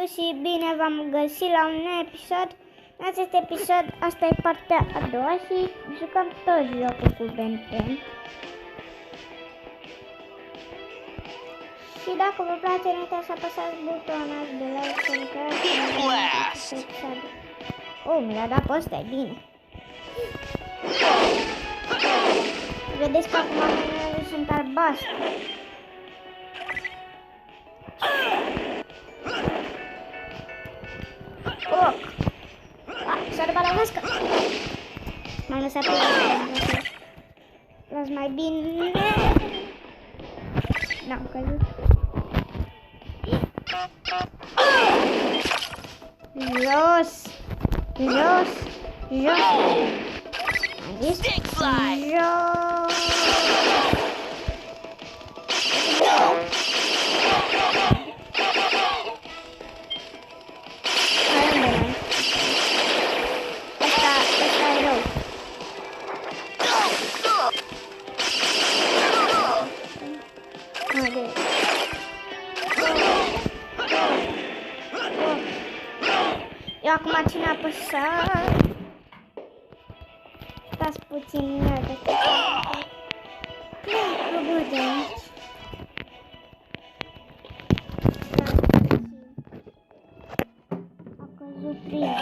Și bine v-am găsit la un nou episod. În acest episod, asta e partea a doua și jucăm tot jocul cu Ben 10. Și dacă vă place, nu uitați să apăsați butonul de like și oh, mi l-a dat pe ăsta, e bine. Vedeți că acum mâinile sunt albastre. Foc! S-a rupat la vască! M-am lăsat pe vască. Las mai bine. N-am căzut. Jos! Jos! Jos! Am zis? Jos! Eu acum cine a apăsat? Stați puțin, iată că nu de aici. A căzut prin.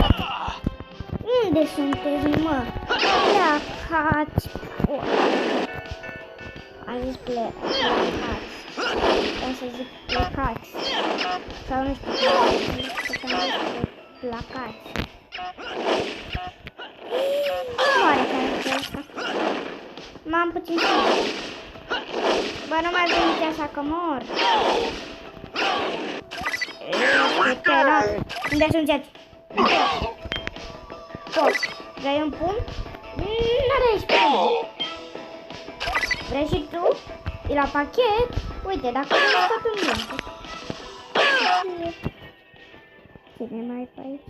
Unde sunteți, mă? Plecați! Am zis plecați. O să zic plecați. Sau nu știu placați. Oare care e asta? M-am puțin știut. Bă, nu mai veniți așa că mor. Unde sunteți? Foc. Vrei un pumn? N-are aici pumn. Vrei și tu? E la pachet? Uite, dacă nu tot un lucru. Cine mai pe aici?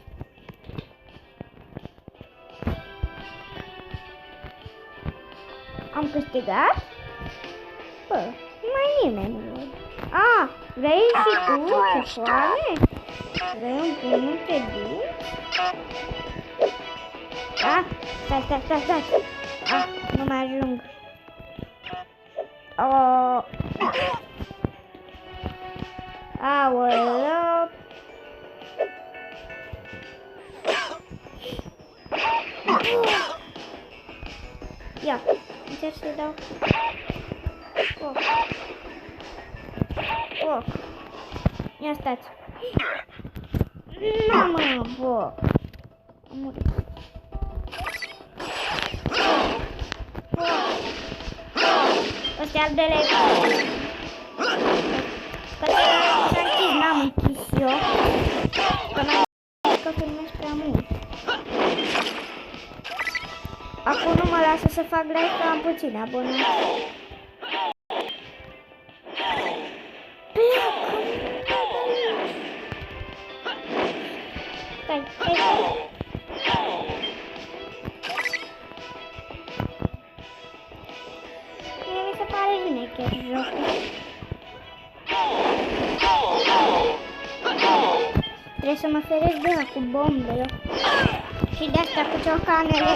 Am câștigat? Bă, mai nimeni nu văd. Ah, vrei și tu? Ce foame? Vrei un pumn pe dinți? Ah, stai. Ah, nu mai ajung. Oh. Aoleu. Ia, încerc să dau foc. Foc. Ia stați. Nu mă, foc. Am murit. Ăsta e al doilea episod. Că s-a închis, n-am închis eu. Că n-am că filmez prea mult. Acum nu mă lasă să fac live că am puțini abonați. Stai. Mie mi se pare șmecher jocul. Trebuie să mă feresc de ăla cu bombele. Și de asta cu ciocanele.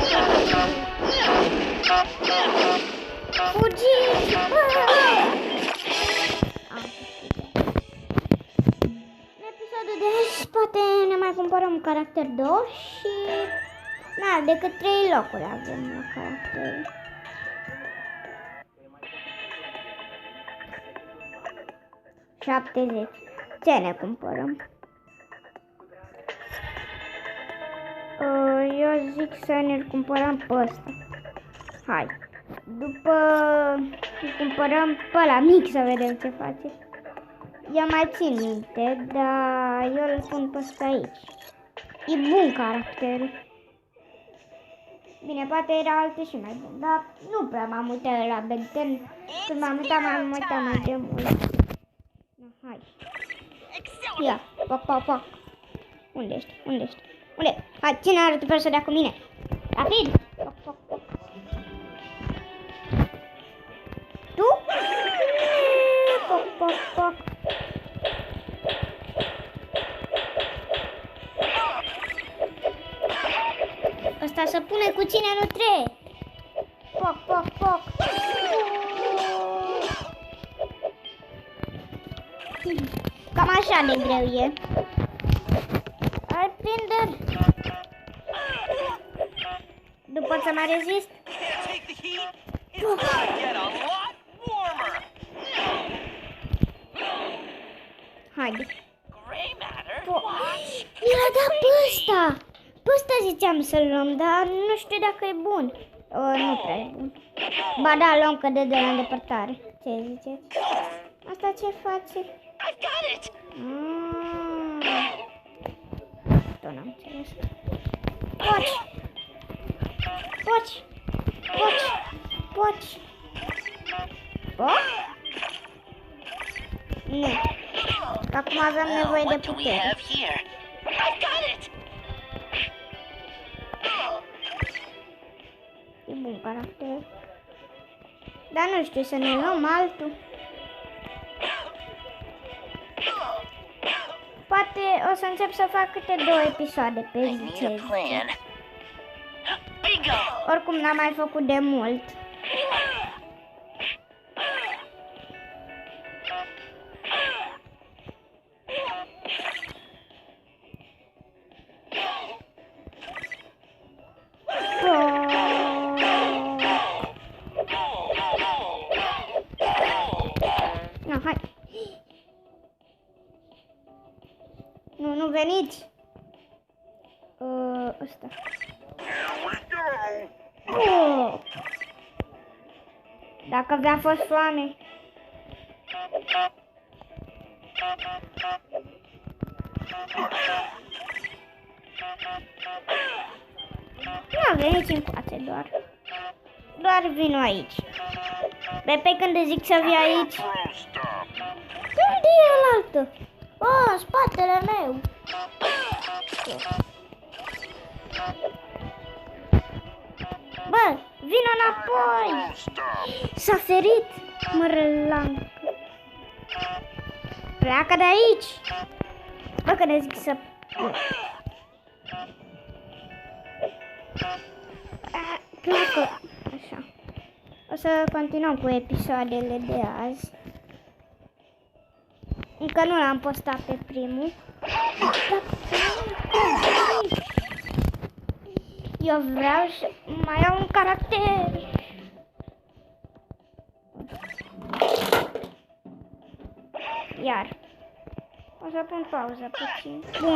Fugiți! În episodul de azi poate ne mai cumpărăm un caracter 2 și... Na, decât 3 locuri avem la caracter. $70. Ce ne cumpărăm? Eu zic să ne-l cumpărăm pe ăsta. Hai. După îl cumpărăm pe ăla mic să vedem ce face. Eu mai țin minte, dar eu îl pun pe ăsta aici. E bun caracterul. Bine, poate era altul și mai bun, dar nu prea m-am uitat la Ben 10. Când m-am uitat mai de mult. Hai. Ia, poc. Unde ești? Unde? Hai, cine are tu să dea cu mine? Rapid! Poc. Tu? Poc. să pune cu cine nu trebuie. Poc, poc, poc. Cam așa de greu e. Hai, prinde-l. Nu pot să mai rezist? Haide. Mi-l-a dat pe ăsta. Pe ăsta ziceam să-l luăm, dar nu știu dacă e bun. Nu prea e bun. Ba da, luăm că de la îndepărtare. Ce ziceți? Asta ce face? Tot n-am înțeles. Poci! Poci! Poci! Poci! Poci? Nu. Acum avem nevoie de putere. E bun caracter. Dar nu știu, să ne luăm altul. Poate o să încep să fac câte 2 episoade pe zi. Ce zice? Oricum n-am mai făcut de mult. No, hai. Nu veniți. Ăsta. Dacă v-a fost foame. Nu veniți încoace doar. Doar vin aici. Pe când zic să vii aici. Unde e ălaltă? În spatele meu. Bă, vino înapoi. S-a ferit, mărălancă. Pleacă de aici. Bă, că ne zic să... Pleacă. Așa. O să continuăm cu episoadele de azi. Încă nu l-am postat pe primul. Eu vreau să mai au un caracter. Iar. O să pun pauză puțin. Bun.